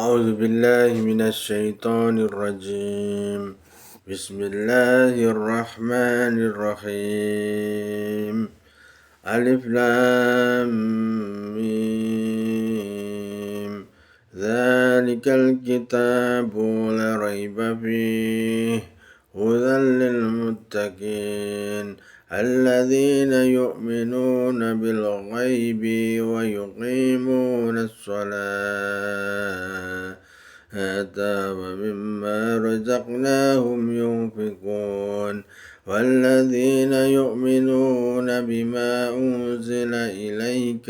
أعوذ بالله من الشيطان الرجيم. بسم الله الرحمن الرحيم. ألف لام ميم. ذلك الكتاب لا ريب فيه هدى للمتقين الذين يؤمنون بالغيب ويقيمون الصلاة ومما رزقناهم ينفقون والذين يؤمنون بما أنزل إليك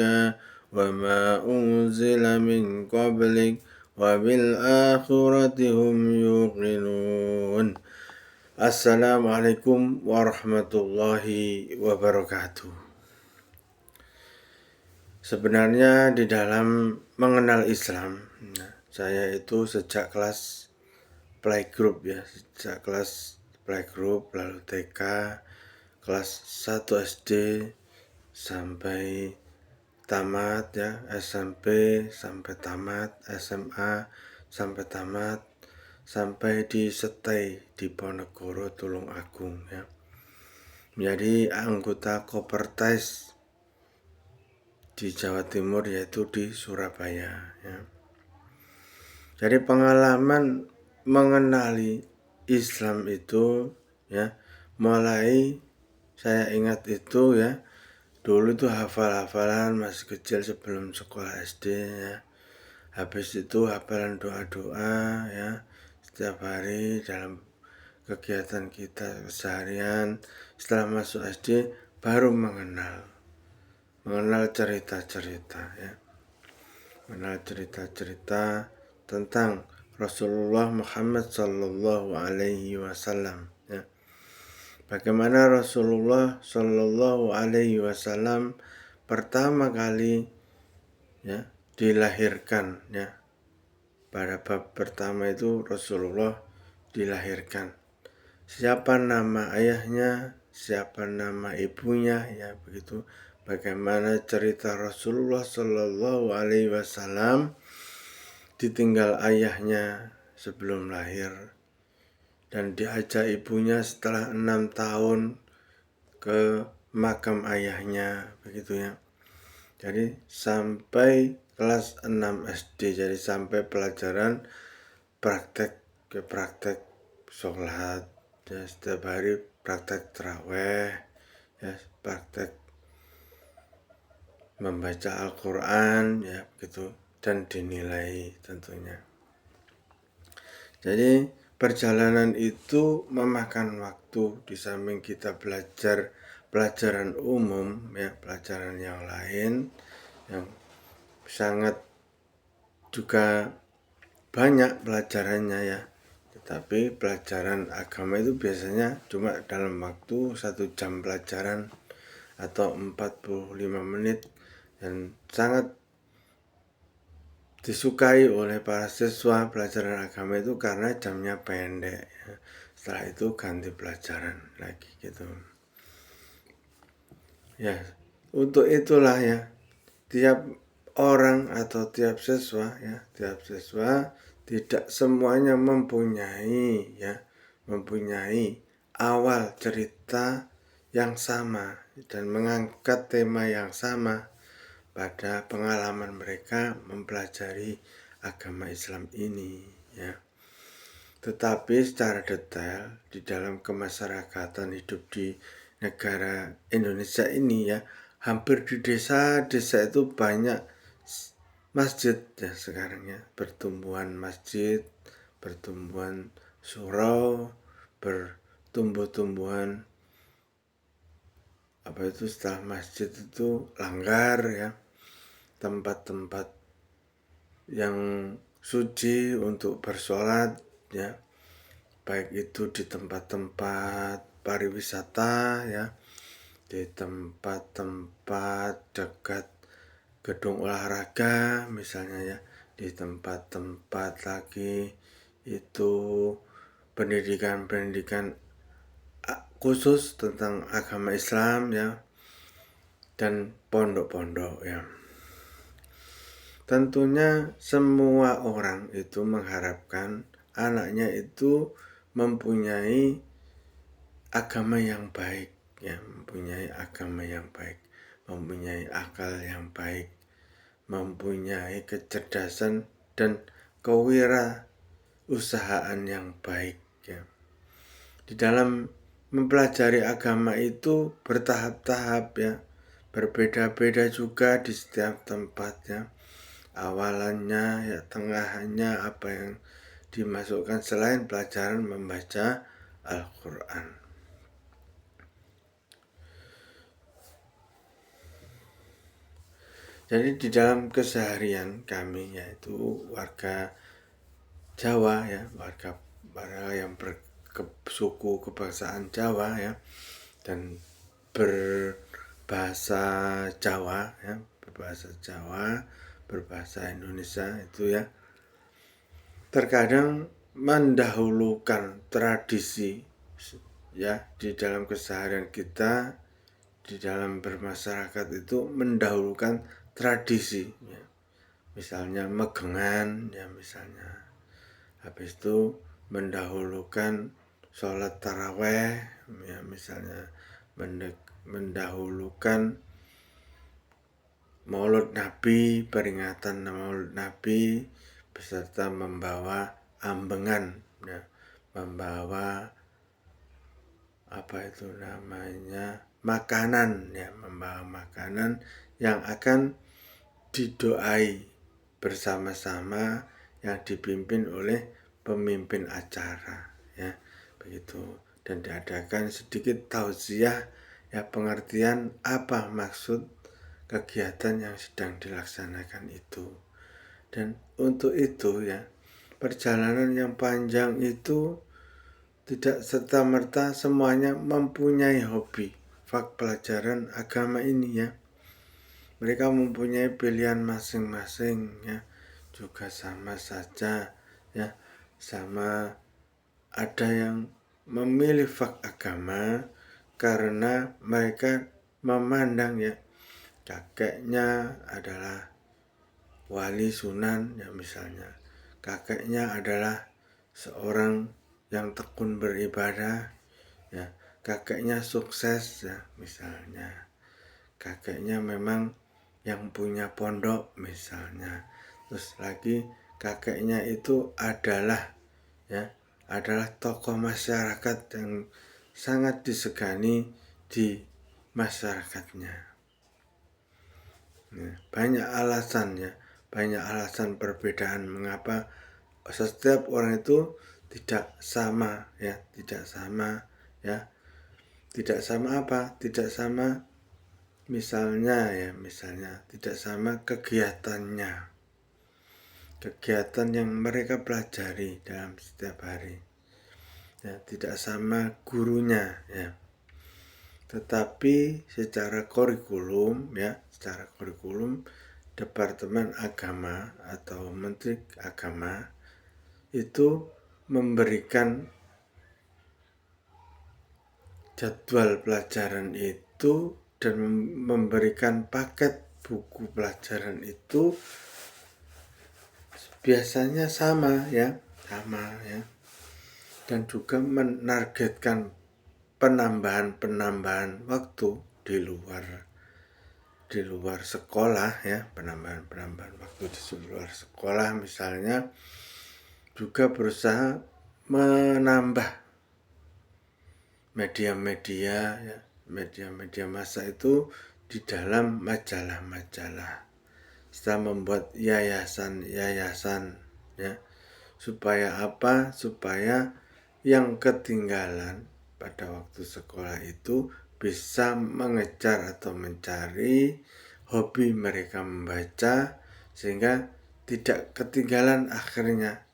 وما أنزل من قبلك وبالآخرة هم يوقنون. Assalamualaikum warahmatullahi wabarakatuh. Sebenarnya di dalam mengenal Islam, saya itu sejak kelas playgroup sejak kelas playgroup, lalu TK, kelas 1 SD sampai tamat SMP sampai tamat, SMA sampai tamat, sampai di stay di Ponegoro Tulungagung menjadi anggota Kopertais di Jawa Timur, yaitu di Surabaya Jadi pengalaman mengenali Islam itu mulai saya ingat itu dulu itu hafal-hafalan masih kecil sebelum sekolah SD habis itu hafalan doa-doa setiap hari dalam kegiatan kita seharian. Setelah masuk SD baru mengenal cerita-cerita mengenal cerita-cerita tentang Rasulullah Muhammad Sallallahu Alaihi Wasallam bagaimana Rasulullah Sallallahu Alaihi Wasallam pertama kali dilahirkan pada bab pertama itu Rasulullah dilahirkan. Siapa nama ayahnya, siapa nama ibunya begitu. Bagaimana cerita Rasulullah Sallallahu Alaihi Wasallam ditinggal ayahnya sebelum lahir dan diajak ibunya setelah 6 tahun ke makam ayahnya begitu Jadi sampai kelas 6 SD, jadi sampai pelajaran praktek sholat setiap hari, praktek tarawih praktek membaca Al-Quran begitu, dan dinilai tentunya. Jadi perjalanan itu memakan waktu, di samping kita belajar pelajaran umum pelajaran yang lain yang sangat juga banyak pelajarannya tetapi pelajaran agama itu biasanya cuma dalam waktu 1 jam pelajaran atau 45 menit dan sangat disukai oleh para siswa pelajaran agama itu karena jamnya pendek setelah itu ganti pelajaran lagi gitu untuk itulah tiap orang atau tiap siswa tidak semuanya mempunyai awal cerita yang sama dan mengangkat tema yang sama pada pengalaman mereka mempelajari agama Islam ini Tetapi secara detail di dalam kemasyarakatan hidup di negara Indonesia ini hampir di desa-desa itu banyak masjid sekarang pertumbuhan masjid, pertumbuhan surau, bertumbuh-tumbuhan setelah masjid itu langgar tempat-tempat yang suci untuk bersolat baik itu di tempat-tempat pariwisata di tempat-tempat dekat gedung olahraga misalnya di tempat-tempat lagi itu pendidikan khusus tentang agama Islam dan pondok-pondok tentunya semua orang itu mengharapkan anaknya itu mempunyai agama yang baik, ya, mempunyai agama yang baik, mempunyai akal yang baik, mempunyai kecerdasan dan kewirausahaan yang baik, ya. Di dalam mempelajari agama itu bertahap-tahap, ya, berbeda-beda juga di setiap tempat, ya. Awalannya, ya, tengahannya apa yang dimasukkan selain pelajaran membaca Al-Quran. Jadi di dalam keseharian kami, yaitu warga Jawa, ya, warga yang bersuku kebangsaan Jawa, ya, dan berbahasa Jawa, ya, berbahasa Indonesia itu, ya, terkadang mendahulukan tradisi, ya, di dalam keseharian kita, di dalam bermasyarakat itu mendahulukan tradisi, ya. Misalnya megengan, ya, misalnya habis itu mendahulukan sholat taraweh, ya, misalnya mendahulukan Maulud Nabi, peringatan Maulud Nabi beserta membawa ambengan, ya, membawa apa itu namanya makanan, ya, membawa makanan yang akan didoai bersama-sama yang dipimpin oleh pemimpin acara, ya, begitu, dan diadakan sedikit tausiah, ya, pengertian apa maksud kegiatan yang sedang dilaksanakan itu. Dan untuk itu, ya, perjalanan yang panjang itu tidak serta-merta semuanya mempunyai hobi pelajaran agama ini, ya. Mereka mempunyai pilihan masing-masing, ya, juga sama saja, ya, sama ada yang memilih agama karena mereka memandang, ya, kakeknya adalah wali sunan, ya, misalnya kakeknya adalah seorang yang tekun beribadah, ya, kakeknya sukses, ya, misalnya kakeknya memang yang punya pondok, misalnya, terus lagi kakeknya itu adalah, ya, adalah tokoh masyarakat yang sangat disegani di masyarakatnya. Ya, banyak alasan perbedaan mengapa setiap orang itu tidak sama, ya, tidak sama apa? Tidak sama misalnya tidak sama kegiatan yang mereka pelajari dalam setiap hari, ya, tidak sama gurunya, ya, tetapi secara kurikulum Departemen Agama atau Menteri Agama itu memberikan jadwal pelajaran itu dan memberikan paket buku pelajaran itu biasanya sama, ya, dan juga menargetkan penambahan waktu di luar sekolah, ya, penambahan waktu di luar sekolah, misalnya juga berusaha menambah media massa itu di dalam majalah-majalah. Setelah membuat yayasan, ya, supaya apa? Supaya yang ketinggalan pada waktu sekolah itu bisa mengejar atau mencari hobi mereka membaca sehingga tidak ketinggalan akhirnya.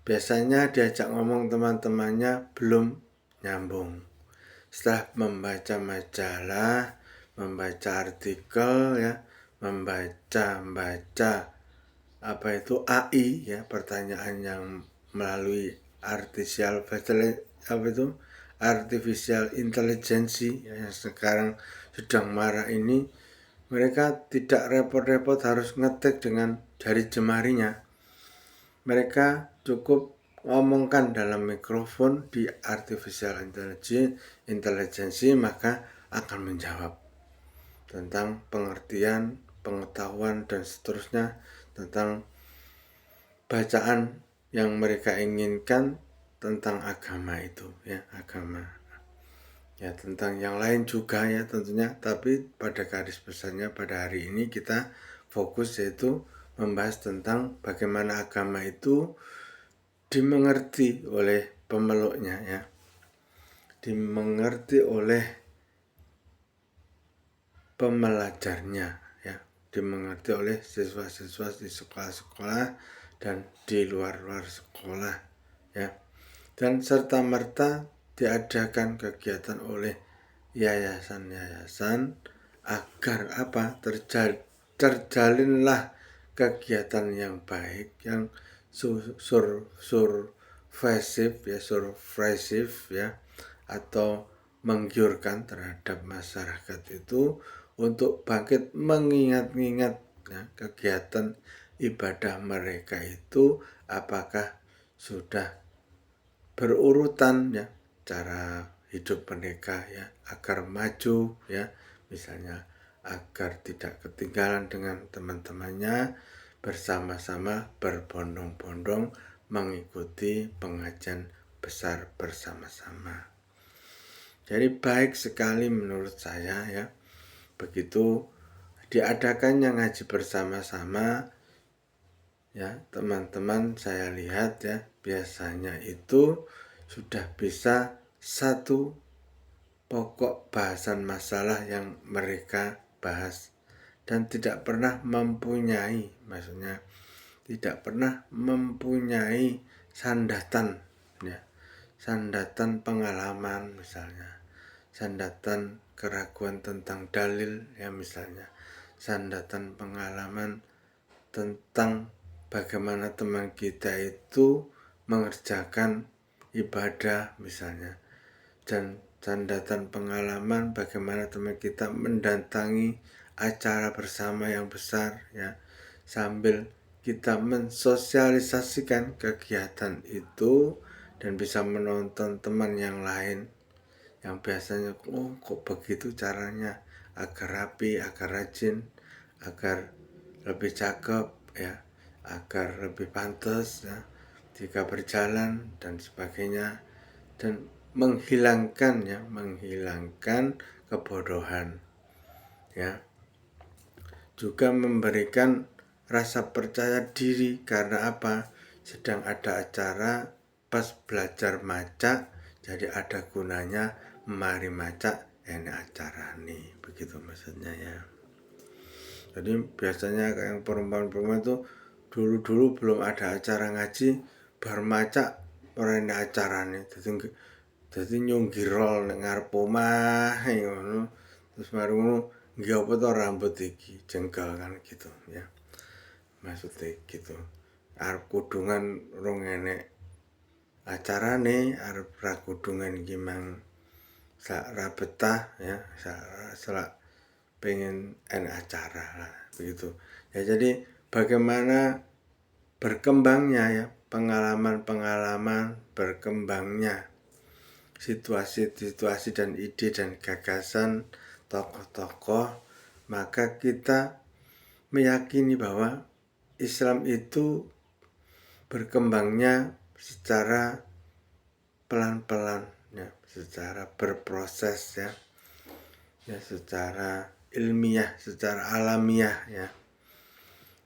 Biasanya diajak ngomong teman-temannya belum nyambung. Setelah membaca majalah, membaca artikel, ya, membaca apa itu AI, ya, pertanyaan yang melalui artificial intelligence, ya, yang sekarang sedang marak ini, mereka tidak repot-repot harus ngetik dengan jari jemarinya, mereka cukup ngomongkan dalam mikrofon di artificial intelligence, maka akan menjawab tentang pengertian, pengetahuan, dan seterusnya tentang bacaan yang mereka inginkan tentang agama itu, ya, agama. Ya, tentang yang lain juga ya tentunya, tapi pada garis besarnya pada hari ini kita fokus yaitu membahas tentang bagaimana agama itu dimengerti oleh pemeluknya, ya, dimengerti oleh pembelajarnya, ya, dimengerti oleh siswa-siswa di sekolah-sekolah dan di luar-luar sekolah, ya, dan serta-merta diadakan kegiatan oleh yayasan-yayasan agar apa, terjalinlah kegiatan yang baik, yang survive ya, atau menggiurkan terhadap masyarakat itu untuk bangkit mengingat-ingat ya, kegiatan ibadah mereka itu apakah sudah berurutan ya cara hidup mereka ya, agar maju ya, misalnya agar tidak ketinggalan dengan teman-temannya, bersama-sama berbondong-bondong mengikuti pengajian besar bersama-sama. Jadi baik sekali menurut saya ya, begitu diadakannya ngaji bersama-sama ya, teman-teman saya lihat ya, biasanya itu sudah bisa satu pokok bahasan masalah yang mereka bahas dan tidak pernah mempunyai, maksudnya tidak pernah mempunyai sandatan ya, sandatan pengalaman misalnya, sandatan keraguan tentang dalil ya, misalnya sandatan pengalaman tentang bagaimana teman kita itu mengerjakan ibadah misalnya, dan sandatan pengalaman bagaimana teman kita mendatangi acara bersama yang besar ya, sambil kita mensosialisasikan kegiatan itu dan bisa menonton teman yang lain yang biasanya kok begitu caranya, agar rapi, agar rajin, agar lebih cakep ya, agar lebih pantas ya jika berjalan dan sebagainya, dan menghilangkan kebodohan ya, juga memberikan rasa percaya diri. Karena apa? Sedang ada acara pas belajar maca, jadi ada gunanya mari maca ini acara nih, begitu maksudnya ya. Jadi biasanya kayak yang perempuan-perempuan itu dulu belum ada acara ngaji, bar maca orang ini acara nih, jadi nyunggirol ning ngarep omah ngono, terus mari ngono nggih apa to rambut iki jengkel kan gitu ya, maksudnya gitu, arep kudungan rong enek acarane, arep ra kudungan iki mang sak ra betah ya, sak pengen enek acara lah begitu ya. Jadi bagaimana berkembangnya ya pengalaman-pengalaman, berkembangnya situasi-situasi dan ide dan gagasan tokoh-tokoh, maka kita meyakini bahwa Islam itu berkembangnya secara pelan-pelan ya, secara berproses ya, secara ilmiah, secara alamiah ya,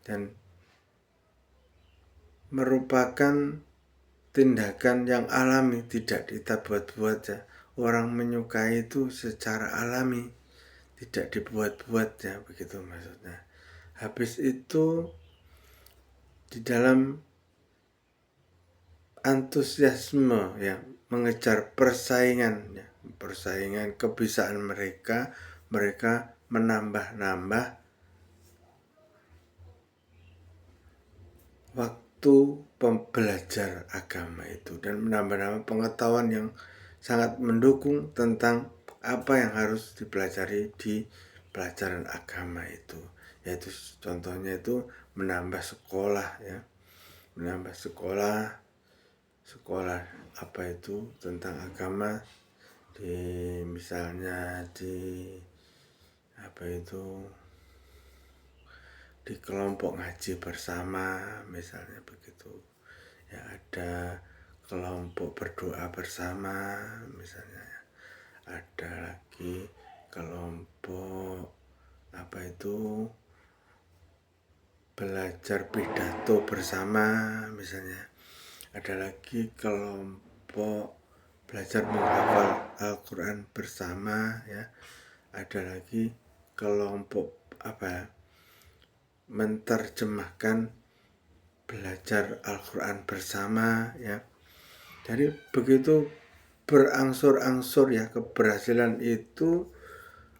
dan merupakan tindakan yang alami, tidak kita buat-buat ya. Orang menyukai itu secara alami, tidak dibuat-buat ya, begitu maksudnya. Habis itu di dalam antusiasme ya, mengejar persaingan ya, persaingan kebisaan mereka menambah-nambah waktu belajar agama itu dan menambah-nambah pengetahuan yang sangat mendukung tentang apa yang harus dipelajari di pelajaran agama itu, yaitu contohnya itu menambah sekolah ya, menambah sekolah apa itu tentang agama, misalnya di apa itu di kelompok ngaji bersama misalnya begitu ya, ada kelompok berdoa bersama misalnya ya. Ada lagi kelompok apa itu belajar pidato bersama misalnya. Ada lagi kelompok belajar menghafal Al-Quran bersama ya. Ada lagi kelompok menerjemahkan belajar Al-Quran bersama ya. Jadi begitu berangsur-angsur ya, keberhasilan itu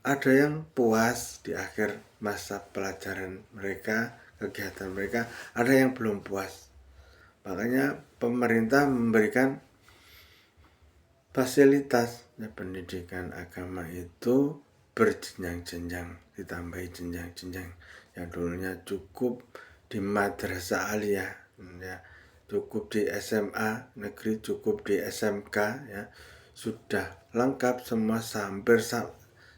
ada yang puas di akhir masa pelajaran mereka, kegiatan mereka, ada yang belum puas. Makanya pemerintah memberikan fasilitas ya, pendidikan agama itu berjenjang-jenjang, ditambahi jenjang-jenjang. Yang dulunya cukup di madrasah aliyah ya, cukup di SMA negeri, cukup di SMK ya, sudah lengkap semua, hampir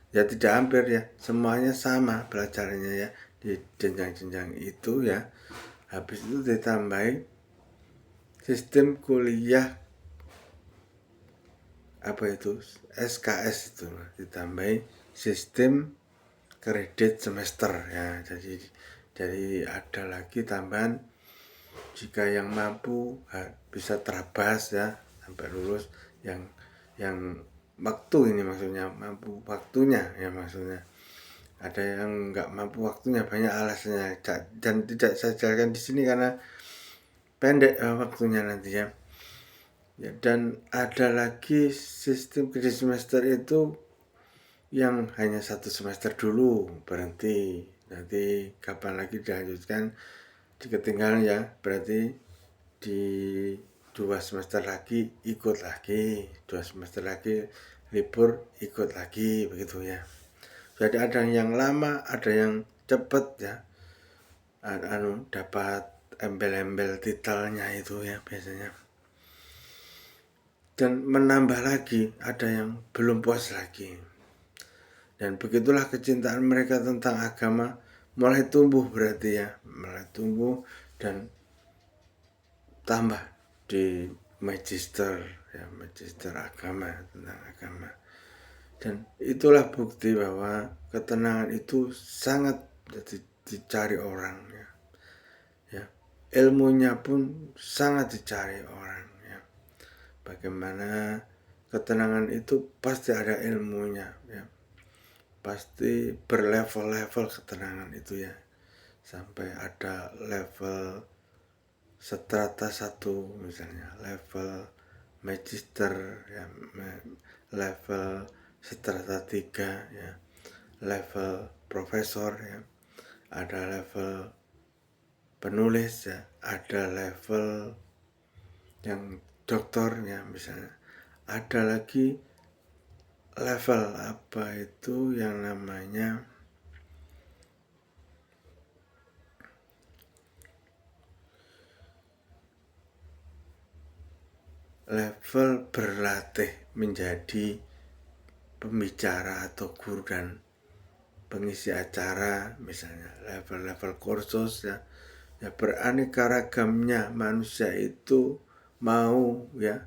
ya, tidak hampir ya, semuanya sama pelajarannya ya di jenjang-jenjang itu ya. Habis itu ditambahi sistem kuliah apa itu SKS, itu ditambahi sistem kredit semester ya. Jadi ada lagi tambahan, jika yang mampu bisa terabas ya sampai lulus, yang waktu ini maksudnya, mampu waktunya ya maksudnya. Ada yang nggak mampu waktunya, banyak alasannya dan tidak saya jelaskan di sini karena pendek waktunya nanti ya. Ya, dan ada lagi sistem kredit semester itu yang hanya 1 semester dulu berhenti, nanti kapan lagi dilanjutkan ketinggalan ya, berarti di 2 semester lagi ikut lagi, 2 semester lagi libur ikut lagi begitu ya. Jadi ada yang lama, ada yang cepet ya, dapat embel-embel titelnya itu ya biasanya. Dan menambah lagi, ada yang belum puas lagi. Dan begitulah kecintaan mereka tentang agama mulai tumbuh, berarti ya, mulai tumbuh dan tambah di magister ya, magister agama, tentang agama. Dan itulah bukti bahwa ketenangan itu sangat dicari orang ya. Ya, ilmunya pun sangat dicari orang ya. Bagaimana ketenangan itu pasti ada ilmunya ya. Pasti berlevel-level ketenangan itu ya. Sampai ada level strata 1 misalnya, level magister ya, level strata 3 ya, level profesor ya, ada level penulis ya, ada level yang doktor ya misalnya, ada lagi level apa itu yang namanya level berlatih menjadi pembicara atau guru dan pengisi acara misalnya, level-level kursus ya. Ya, beraneka ragamnya manusia itu mau ya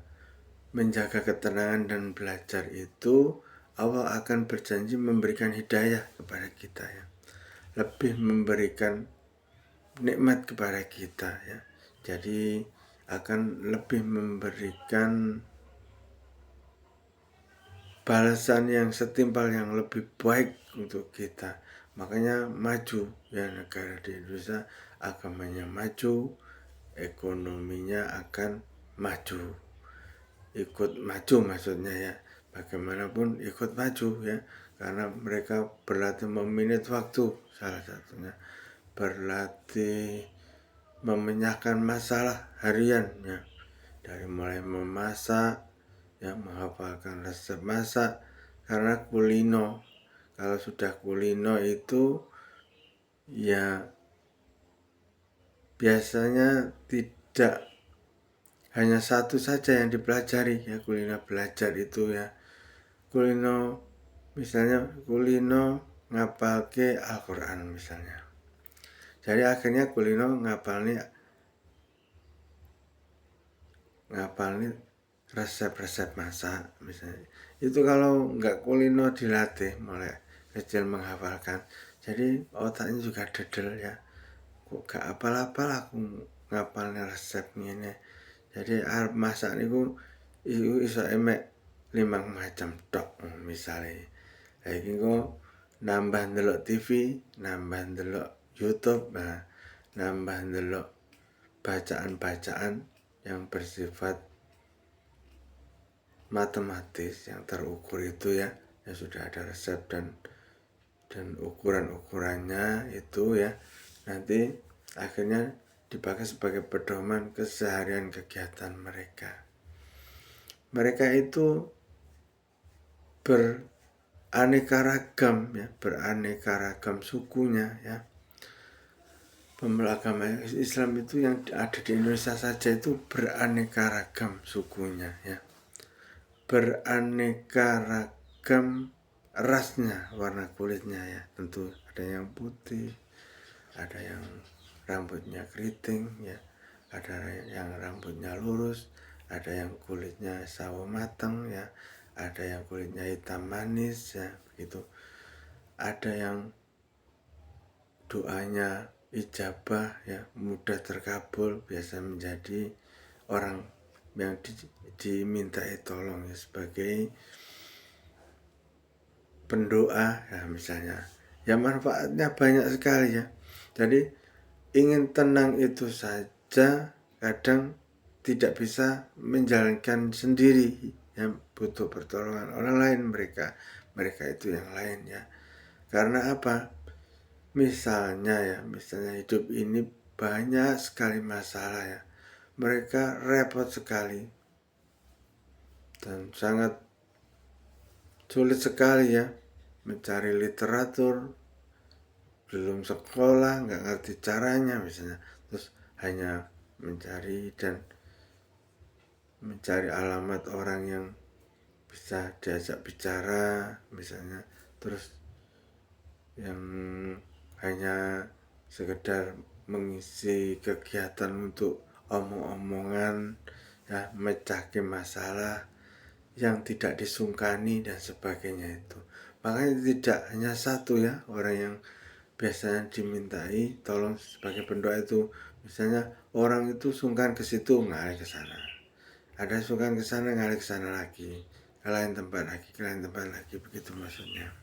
menjaga ketenangan dan belajar itu, Allah akan berjanji memberikan hidayah kepada kita ya, lebih memberikan nikmat kepada kita ya. Jadi akan lebih memberikan balasan yang setimpal, yang lebih baik untuk kita. Makanya maju ya negara di Indonesia, agamanya maju, ekonominya akan maju. Ikut maju maksudnya ya, bagaimanapun ikut maju ya, karena mereka berlatih memanage waktu, salah satunya berlatih memecahkan masalah harian ya, dari mulai memasak ya, menghafalkan resep masak, karena kulino, kalau sudah kulino itu ya biasanya tidak hanya satu saja yang dipelajari ya. Kulino belajar itu ya, kulino misalnya kulino ngapalke Al-Quran misalnya. Jadi akhirnya kulino ngapalin resep-resep masak misalnya. Itu kalau nggak kulino dilatih mulai kecil menghafalkan, jadi otaknya juga dedel ya. Kok gak apal-apal aku ngapalnya resep ini. Jadi arep masak niku iso emek 5 macam tok misalnya. Iki kok nambah ndelok TV, nambah ndelok YouTube, nambah ndelok bacaan-bacaan yang bersifat matematis yang terukur itu ya, yang sudah ada resep dan ukuran-ukurannya itu ya, nanti akhirnya dipakai sebagai pedoman keseharian kegiatan mereka. Mereka itu beraneka ragam ya, beraneka ragam sukunya ya. Pemeluk agama Islam itu yang ada di Indonesia saja itu beraneka ragam sukunya ya. Beraneka ragam rasnya, warna kulitnya ya. Tentu ada yang putih, ada yang rambutnya keriting ya, ada yang rambutnya lurus, ada yang kulitnya sawo matang ya, ada yang kulitnya hitam manis ya, begitu. Ada yang doanya ijabah ya, mudah terkabul, biasa menjadi orang yang dimintai tolong ya, sebagai pendoa ya misalnya. Ya manfaatnya banyak sekali ya. Jadi ingin tenang itu saja kadang tidak bisa menjalankan sendiri ya, butuh pertolongan orang lain. Mereka itu yang lain ya. Karena apa? Misalnya hidup ini banyak sekali masalah ya. Mereka repot sekali dan sangat sulit sekali ya mencari literatur, belum sekolah, nggak ngerti caranya misalnya, terus hanya mencari alamat orang yang bisa diajak bicara misalnya, terus yang hanya sekedar mengisi kegiatan untuk omong-omongan ya, mecahkan masalah yang tidak disungkani dan sebagainya itu. Makanya tidak hanya satu ya orang yang biasanya dimintai tolong sebagai pendoa itu. Misalnya orang itu sungkan ke situ, ngalih ke sana. Ada sungkan ke sana, ngalih ke sana lagi. Ke lain tempat lagi, begitu maksudnya.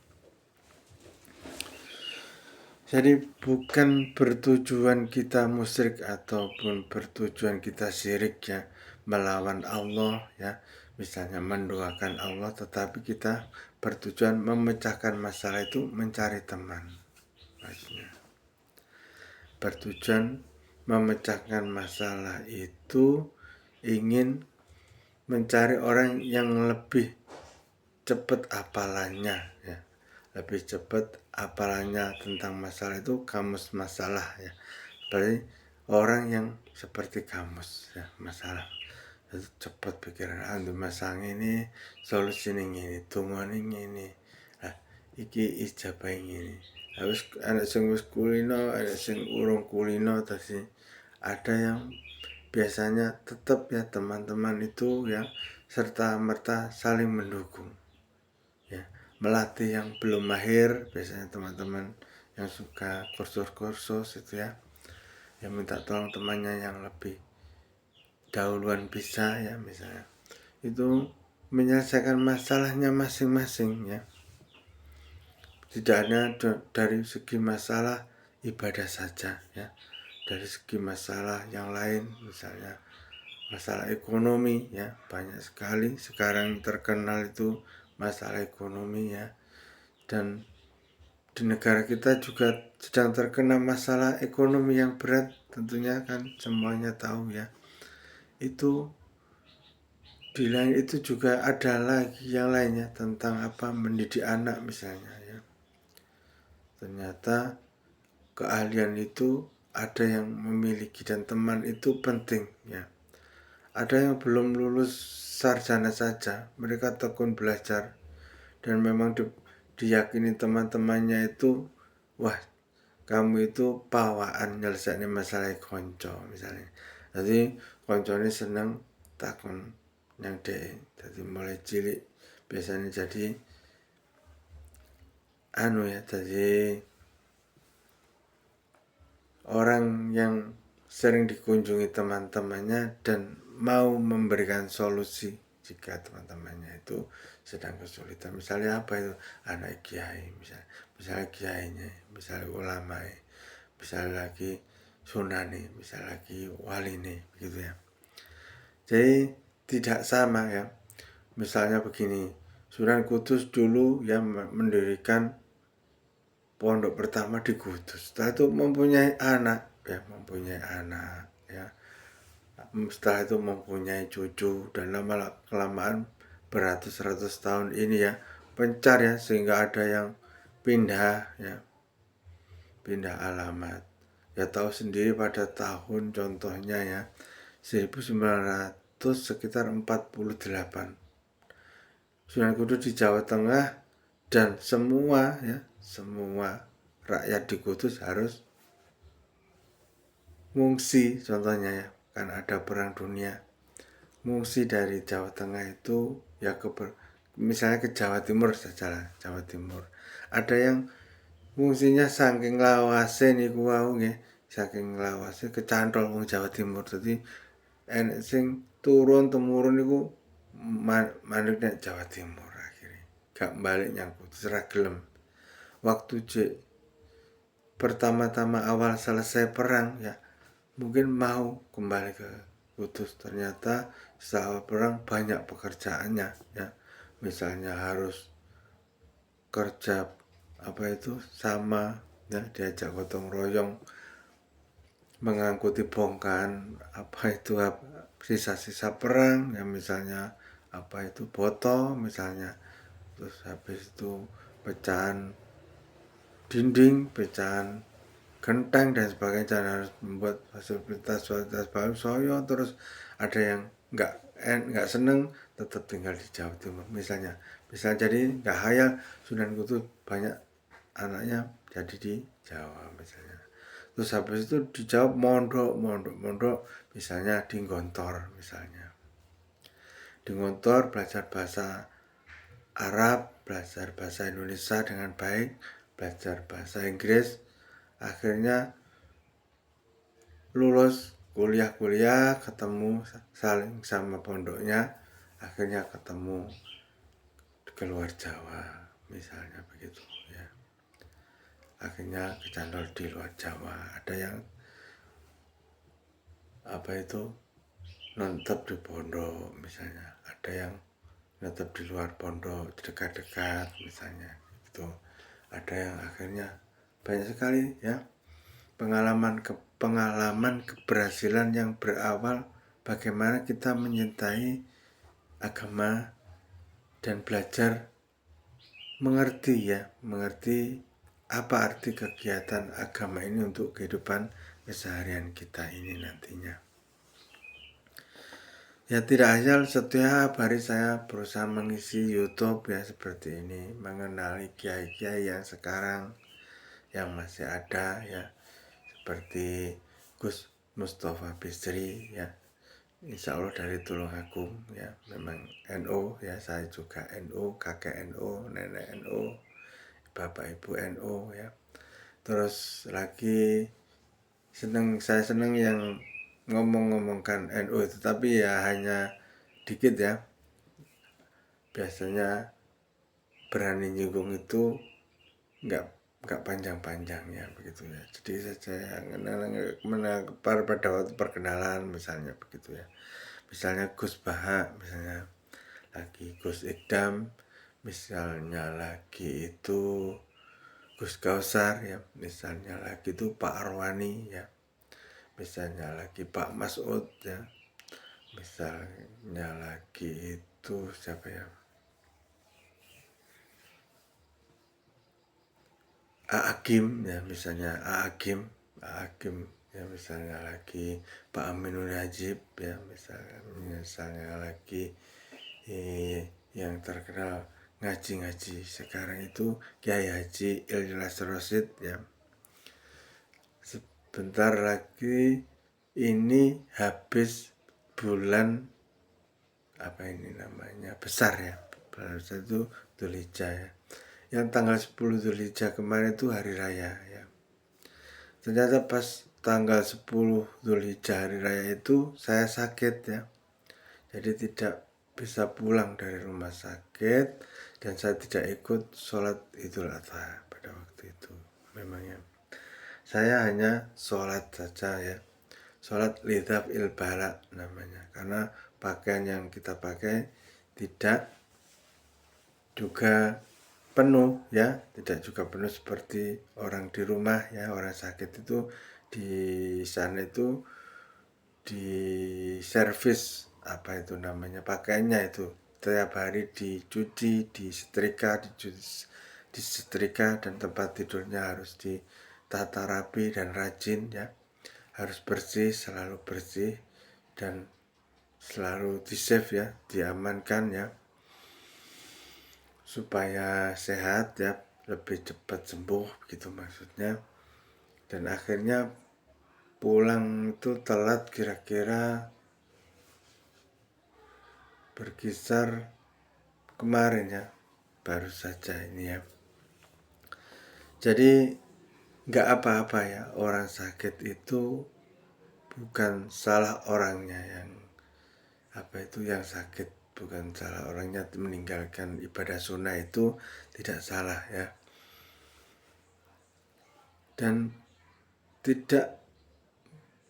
Jadi bukan bertujuan kita musyrik ataupun bertujuan kita syirik ya, melawan Allah ya, misalnya mendoakan Allah, tetapi kita bertujuan memecahkan masalah itu, mencari teman maksudnya. Bertujuan memecahkan masalah itu ingin mencari orang yang lebih cepat hafalannya ya, lebih cepat hafalannya tentang masalah itu, kamus masalah ya. Berarti orang yang seperti kamus ya, masalah itu cepat pikiran, andu masalah ini solusi ini, tungon ini, nah iki ijabah ini. Harus ada sing wis kulino, ada sing urung kulino, tapi ada yang biasanya tetap ya, teman-teman itu ya serta merta saling mendukung ya. Melatih yang belum mahir, biasanya teman-teman yang suka kursus-kursus itu ya, yang minta tolong temannya yang lebih dahuluan bisa ya, misalnya itu menyelesaikan masalahnya masing-masing ya. Tidak hanya dari segi masalah ibadah saja ya, dari segi masalah yang lain, misalnya masalah ekonomi ya, banyak sekali sekarang terkenal itu masalah ekonomi ya. Dan di negara kita juga sedang terkena masalah ekonomi yang berat, tentunya kan semuanya tahu ya. Itu di lain itu juga ada lagi yang lainnya tentang apa, mendidik anak misalnya ya. Ternyata keahlian itu ada yang memiliki dan teman itu penting ya. Ada yang belum lulus sarjana saja, mereka tekun belajar dan memang diyakini teman-temannya itu, wah kamu itu pawaan nyelesain masalah konco misalnya. Jadi konco ini seneng takon yang deh, jadi mulai cilik biasanya jadi jadi orang yang sering dikunjungi teman-temannya dan mau memberikan solusi jika teman-temannya itu sedang kesulitan. Misalnya apa itu? Anak kiai, misalnya kiainya, misalnya ulama, misalnya lagi sunani, misalnya lagi wali nih, begitu ya. Jadi tidak sama ya. Misalnya begini, Sunan Kudus dulu ya mendirikan pondok pertama di Kudus. Setelah itu mempunyai anak ya. Setelah itu mempunyai cucu dan lama kelamaan beratus-ratus tahun ini ya pencar ya, sehingga ada yang pindah alamat. Ya tahu sendiri pada tahun contohnya ya 1900 sekitar 48 Sunan Kudus di Jawa Tengah, dan semua rakyat di Kudus harus ngungsi. Contohnya ya, kan ada perang dunia, ngungsi dari Jawa Tengah itu ya misalnya ke Jawa Timur saja, Jawa Timur. Ada yang ngungsinya saking lawase niku wau nggih, saking lawase kecantol wong Jawa Timur. Dadi enek sing turun temurun niku mandek nek Jawa Timur, akhirnya gak balik nyangkut ora gelem. Waktu pertama-tama awal selesai perang ya mungkin mau kembali ke Kudus, ternyata setelah perang banyak pekerjaannya ya, misalnya harus kerja sama ya, diajak gotong royong mengangkuti bongkahan sisa-sisa perang ya, misalnya botol misalnya, terus habis itu pecahan dinding, pecahan genteng dan sebagainya, dan harus membuat fasilitas baru soyo. Terus ada yang nggak seneng tetap tinggal di Jawa Timur misalnya jadi nggak hayal Sunan Kudus banyak anaknya jadi di Jawa misalnya. Terus habis itu dijawab mondok misalnya di Gontor, belajar bahasa Arab, belajar bahasa Indonesia dengan baik, belajar bahasa Inggris, akhirnya lulus kuliah ketemu saling sama pondoknya, akhirnya ketemu keluar Jawa misalnya begitu ya, akhirnya kecantol di luar Jawa. Ada yang nentep di pondok misalnya, ada yang nentep di luar pondok dekat-dekat misalnya itu. Ada yang akhirnya banyak sekali ya pengalaman keberhasilan yang berawal bagaimana kita menyintai agama dan belajar mengerti apa arti kegiatan agama ini untuk kehidupan keseharian kita ini nantinya. Ya tidak hanya setiap hari saya berusaha mengisi YouTube ya seperti ini, mengenali kiai-kiai yang sekarang yang masih ada ya, seperti Gus Mustafa Bisri ya, insya Allah dari Tulungagung ya, memang NU ya, saya juga NU, kakek NU, nenek NU, bapak ibu NU ya. Terus lagi saya seneng yang ngomongkan NU itu, tapi ya hanya dikit ya, biasanya berani nyinggung itu nggak panjang-panjang ya begitu ya. Jadi saya pada waktu perkenalan misalnya begitu ya, misalnya Gus Baha, misalnya lagi Gus Ikdam, misalnya lagi itu Gus Kausar ya, misalnya lagi itu Pak Arwani ya, misalnya lagi Pak Mas'ud ya, misalnya lagi itu siapa ya, A'agim ya, misalnya A'agim ya misalnya lagi Pak Aminul Najib, ya misalnya lagi yang terkenal ngaji sekarang itu Kiai Haji Ilyas Roshid, ya. Sebentar lagi ini habis bulan apa ini namanya besar, ya, bulan besar itu Dzulhijjah, ya. Yang tanggal 10 Dzulhijjah kemarin itu hari raya, ya. Ternyata pas tanggal 10 Dzulhijjah hari raya itu saya sakit, ya. Jadi tidak bisa pulang dari rumah sakit dan saya tidak ikut sholat Idul Adha pada waktu itu. Memangnya saya hanya sholat saja, ya, sholat lidhaf ilbala namanya, karena pakaian yang kita pakai tidak juga penuh, ya, tidak juga penuh seperti orang di rumah, ya. Orang sakit itu di sana itu di servis apa itu namanya pakaiannya itu setiap hari dicuci, disetrika dan tempat tidurnya harus ditata rapi dan rajin, ya, harus bersih, selalu bersih dan selalu di save, ya, diamankan, ya, supaya sehat, ya, lebih cepat sembuh gitu maksudnya. Dan akhirnya pulang itu telat kira-kira berkisar kemarin, ya, baru saja ini, ya. Jadi nggak apa-apa, ya, orang sakit itu bukan salah orangnya yang yang sakit, bukan salah orangnya meninggalkan ibadah sunnah itu tidak salah, ya. Dan tidak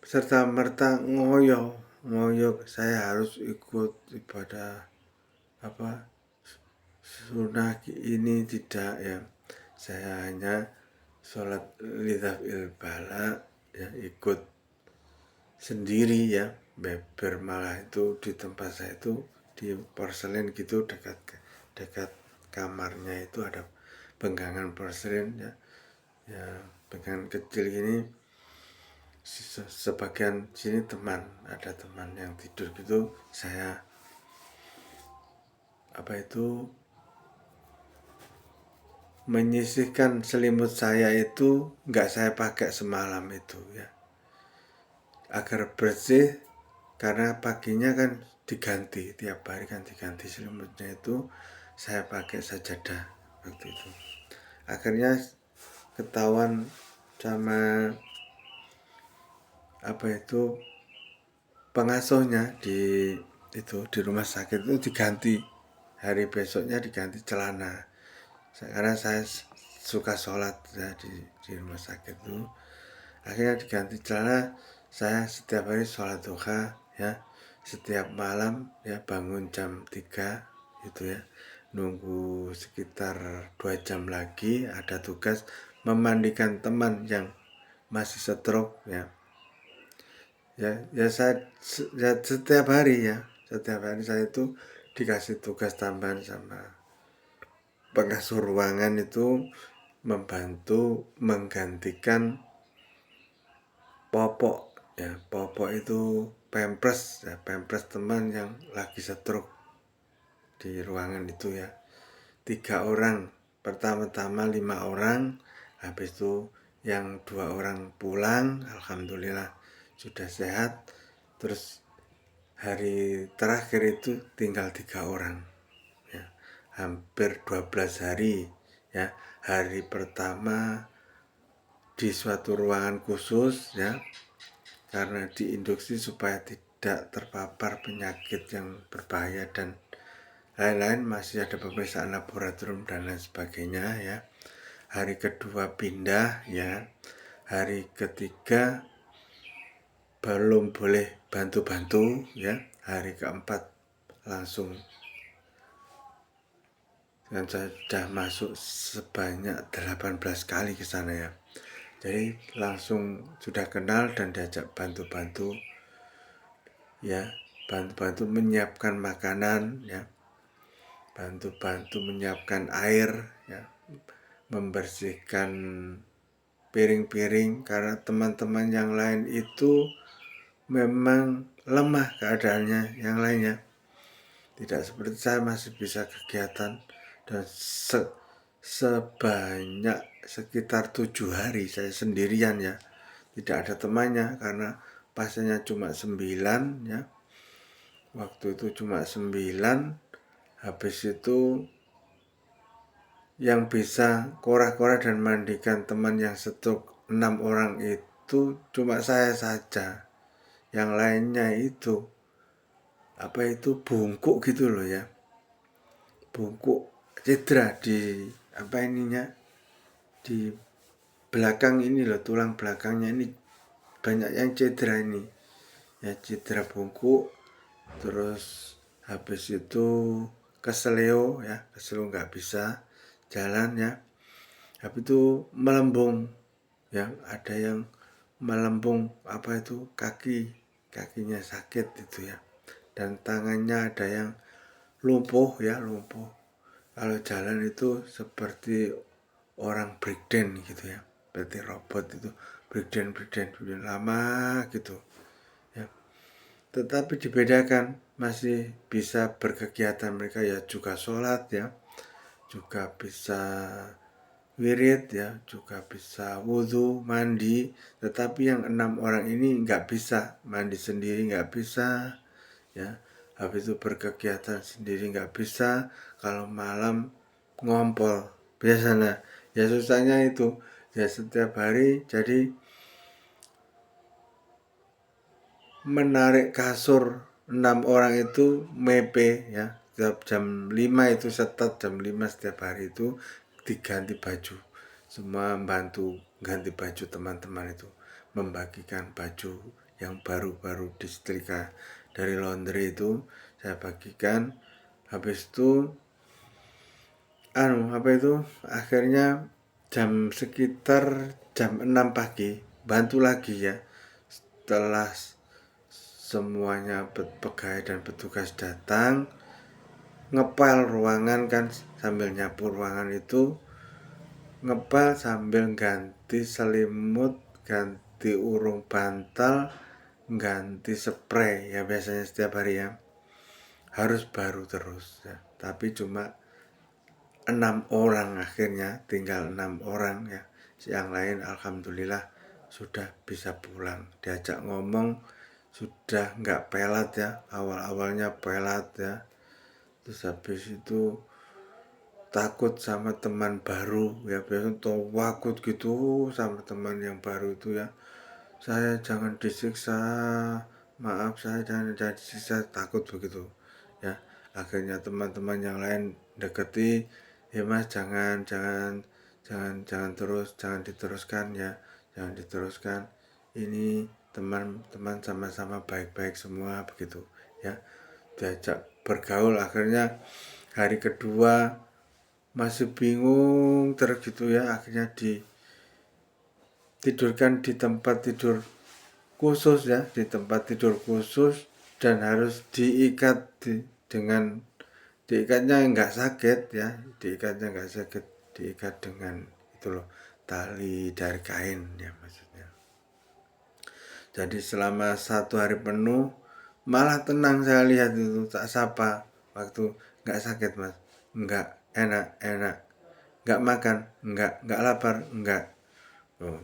serta-merta ngoyo saya harus ikut ibadah sunnah ini, tidak, ya. Saya hanya sholat lidhaf ilbala, ya, ikut sendiri, ya, beber, malah itu di tempat saya itu di porselen gitu, dekat kamarnya itu ada penggangan porselen, ya, penggangan kecil gini. Sebagian sini ada teman yang tidur gitu, saya menyisihkan selimut saya itu nggak saya pakai semalam itu, ya, agar bersih, karena paginya kan diganti, tiap hari kan diganti selimutnya itu, saya pakai sajadah waktu itu. Akhirnya ketahuan sama pengasuhnya di rumah sakit itu, diganti hari besoknya, diganti celana, karena saya suka sholat, ya, di rumah sakit itu. Akhirnya diganti celana, saya setiap hari sholat duha, ya, setiap malam, ya, bangun jam 3 gitu, ya, nunggu sekitar 2 jam lagi ada tugas memandikan teman yang masih stroke, ya. Saya setiap hari saya itu dikasih tugas tambahan sama pengasuh ruangan itu, membantu menggantikan popok, ya, popok itu pampers, ya, pampers teman yang lagi stroke di ruangan itu, ya. 3 orang, pertama-tama 5 orang, habis itu yang 2 orang pulang, alhamdulillah sudah sehat. Terus hari terakhir itu tinggal 3 orang, ya, hampir 12 hari, ya. Hari pertama di suatu ruangan khusus, ya, karena diinduksi supaya tidak terpapar penyakit yang berbahaya dan lain-lain, masih ada pemeriksaan laboratorium dan lain sebagainya, ya. Hari kedua pindah, ya. Hari ketiga belum boleh bantu-bantu, ya. Hari keempat langsung, dan saya sudah masuk sebanyak 18 kali ke sana, ya. Jadi langsung sudah kenal dan diajak bantu-bantu, ya, bantu-bantu menyiapkan makanan, ya, bantu-bantu menyiapkan air, ya, membersihkan piring-piring karena teman-teman yang lain itu memang lemah keadaannya, yang lainnya tidak seperti saya masih bisa kegiatan. Dan sebanyak sekitar 7 hari saya sendirian ya, tidak ada temannya karena pasiennya cuma 9 ya, waktu itu cuma 9. Habis itu yang bisa korah-korah dan mandikan teman yang stroke 6 orang itu cuma saya saja. Yang lainnya itu bungkuk gitu loh ya, bungkuk cedera di di belakang ini loh, tulang belakangnya ini banyak yang cedera ini ya, cedera bungkuk. Terus habis itu keseleo nggak bisa jalan ya. Habis itu melembung ya, ada yang melembung kakinya sakit itu ya, dan tangannya ada yang lumpuh. Kalau jalan itu seperti orang breakdance gitu ya, berarti robot itu breakdance lama gitu ya. Tetapi dibedakan, masih bisa berkegiatan, mereka ya juga sholat ya, juga bisa wirid ya, juga bisa wudhu, mandi. Tetapi yang 6 orang ini nggak bisa mandi sendiri, nggak bisa ya. Habis itu berkegiatan sendiri nggak bisa. Kalau malam ngompol biasanya ya, susahnya itu ya, setiap hari jadi menarik kasur 6 orang itu mepe ya. Setiap jam 5 itu setat, jam 5 setiap hari itu diganti baju. Semua bantu ganti baju teman-teman itu, membagikan baju yang baru-baru disetrika dari laundry itu saya bagikan. Habis itu akhirnya sekitar jam 6 pagi bantu lagi ya, setelah semuanya pegawai dan petugas datang ngepel ruangan kan, sambil nyapu ruangan itu ngepel sambil ganti selimut, ganti urung bantal, ganti spray ya, biasanya setiap hari ya, harus baru terus ya. Tapi cuma 6 orang, akhirnya tinggal 6 orang ya. Yang lain alhamdulillah sudah bisa pulang. Diajak ngomong sudah nggak pelat ya, awal-awalnya pelat ya. Terus habis itu takut sama teman baru ya, biasanya takut gitu sama teman yang baru itu ya, saya jangan disiksa, maaf saya jangan disiksa, takut begitu ya. Akhirnya teman-teman yang lain deketi, ya mas jangan terus, jangan diteruskan ya, jangan diteruskan, ini teman-teman sama-sama baik-baik semua begitu ya. Diajak bergaul, akhirnya hari kedua masih bingung terus gitu ya, akhirnya ditidurkan di tempat tidur khusus ya, di tempat tidur khusus, dan harus diikat diikatnya nggak sakit ya, diikat dengan itu loh, tali dari kain ya maksudnya. Jadi selama 1 hari penuh malah tenang, saya lihat itu, tak sapa waktu nggak sakit mas, nggak enak, nggak makan, nggak lapar, nggak.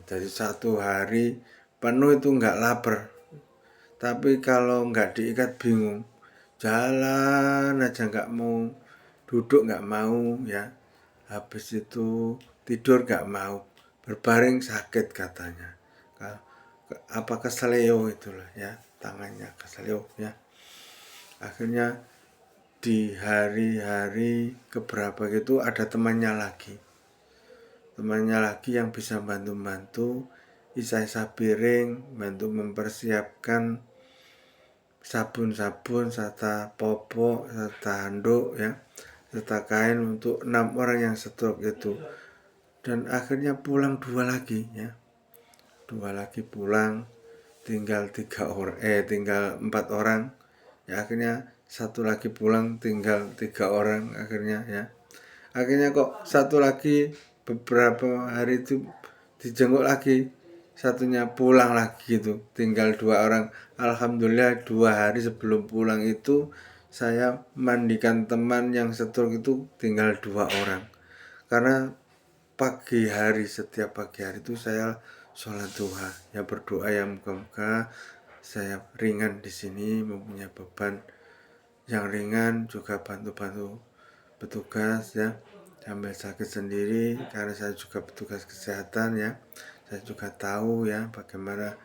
Jadi 1 hari penuh itu nggak lapar. Tapi kalau nggak diikat bingung, jalan aja nggak mau, duduk nggak mau ya. Habis itu tidur nggak mau, berbaring sakit katanya. Keseleo itulah ya, tangannya keseleo ya. Akhirnya di hari-hari keberapa gitu ada temannya lagi yang bisa bantu-bantu isa-isa piring, bantu mempersiapkan sabun-sabun serta popok serta handuk ya, serta kain untuk 6 orang yang stroke itu. Dan akhirnya pulang 2 lagi ya, 2 lagi pulang, tinggal 4 orang ya. Akhirnya 1 lagi pulang, tinggal 3 orang akhirnya ya. Akhirnya kok 1 lagi beberapa hari itu dijenguk lagi, satunya pulang lagi gitu, tinggal 2 orang. Alhamdulillah 2 hari sebelum pulang itu saya mandikan teman yang stroke itu tinggal 2 orang. Karena pagi hari, setiap pagi hari itu saya sholat duha, ya berdoa ya moga-moga saya ringan di sini, mempunyai beban yang ringan, juga bantu-bantu petugas ya, sambil sakit sendiri karena saya juga petugas kesehatan ya. Saya juga tahu ya bagaimana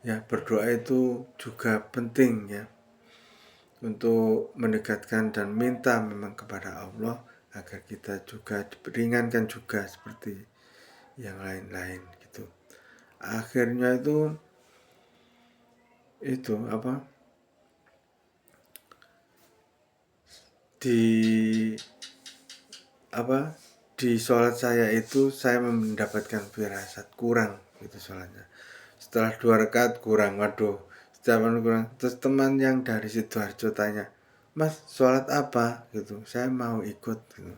ya berdoa itu juga penting ya, untuk mendekatkan dan minta memang kepada Allah agar kita juga diperingankan juga seperti yang lain-lain gitu. Akhirnya itu apa, di apa di sholat saya itu saya mendapatkan firasat kurang gitu sholatnya. Setelah 2 rakaat kurang, waduh, setiap kurang. Terus teman yang dari Sidoarjo tanya, Mas sholat apa gitu, saya mau ikut gitu.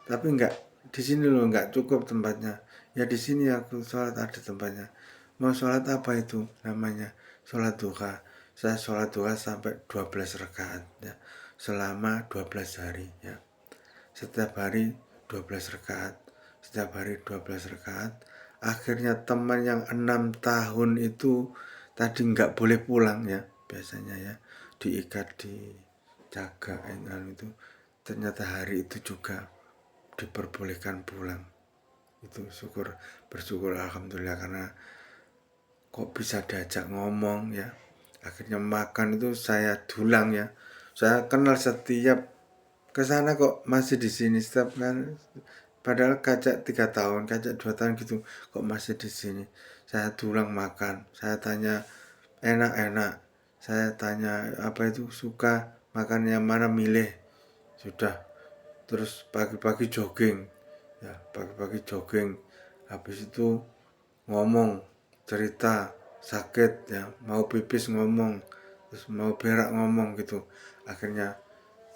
Tapi enggak, di sini loh enggak cukup tempatnya. Ya di sini aku sholat ada tempatnya. Mau sholat apa itu? Namanya sholat duha. Saya sholat duha sampai 12 rakaat ya, selama 12 hari ya. Setiap hari 12 rakaat, setiap hari 12 rakaat. Akhirnya teman yang 6 tahun itu tadi nggak boleh pulang ya, biasanya ya, diikat di jaga itu. Ternyata hari itu juga diperbolehkan pulang. Itu bersyukur alhamdulillah, karena kok bisa diajak ngomong ya. Akhirnya makan itu saya dulang ya. Saya kenal setiap ke sana kok masih di sini setiap kan, padahal kacak 3 tahun, kacak 2 tahun gitu, kok masih di sini. Saya tulang makan, saya tanya enak-enak, saya tanya apa itu suka makan yang mana, milih sudah. Terus pagi-pagi jogging ya, pagi-pagi jogging, habis itu ngomong cerita sakit ya, mau pipis ngomong, terus mau berak ngomong gitu. Akhirnya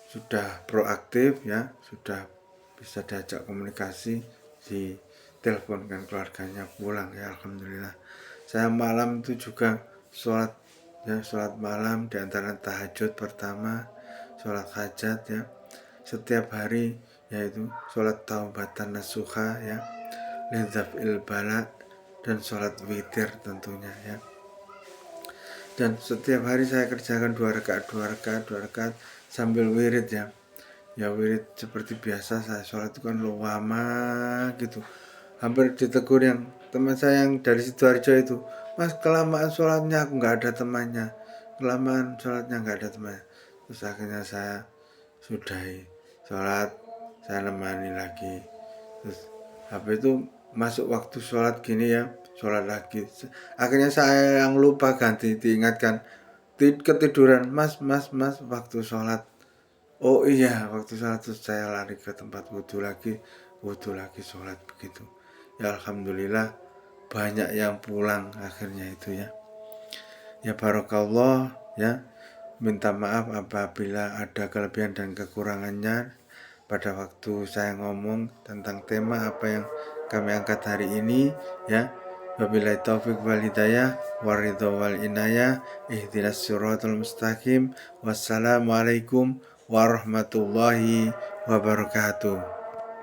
sudah proaktif ya, sudah bisa diajak komunikasi, di teleponkan keluarganya pulang ya, alhamdulillah. Saya malam itu juga sholat ya, sholat malam di antara tahajud pertama, sholat hajat ya, setiap hari, yaitu sholat taubatan nasuha ya, lidzafil bala, dan sholat witir tentunya ya. Dan setiap hari saya kerjakan 2 rakaat, 2 rakaat, 2 rakaat sambil wirid ya. Ya wirid seperti biasa saya sholat itu kan lama gitu. Hampir ditegur yang teman saya yang dari Sidoarjo itu, Mas kelamaan sholatnya, aku nggak ada temannya, kelamaan sholatnya nggak ada temannya. Terus akhirnya saya sudahi sholat, saya nemani lagi. Terus habis itu masuk waktu sholat gini ya, sholat lagi. Akhirnya saya yang lupa ganti, diingatkan, ketiduran, mas waktu sholat. Oh iya, waktu sholat itu saya lari ke tempat wudhu lagi sholat begitu. Ya alhamdulillah banyak yang pulang akhirnya itu ya. Ya barokallah ya. Minta maaf apabila ada kelebihan dan kekurangannya pada waktu saya ngomong tentang tema apa yang kami angkat hari ini ya. Wabillahi taufik wal hidayah waridho wal inayah, ihdinas siratal mustaqim. Wassalamualaikum warahmatullahi wabarakatuh.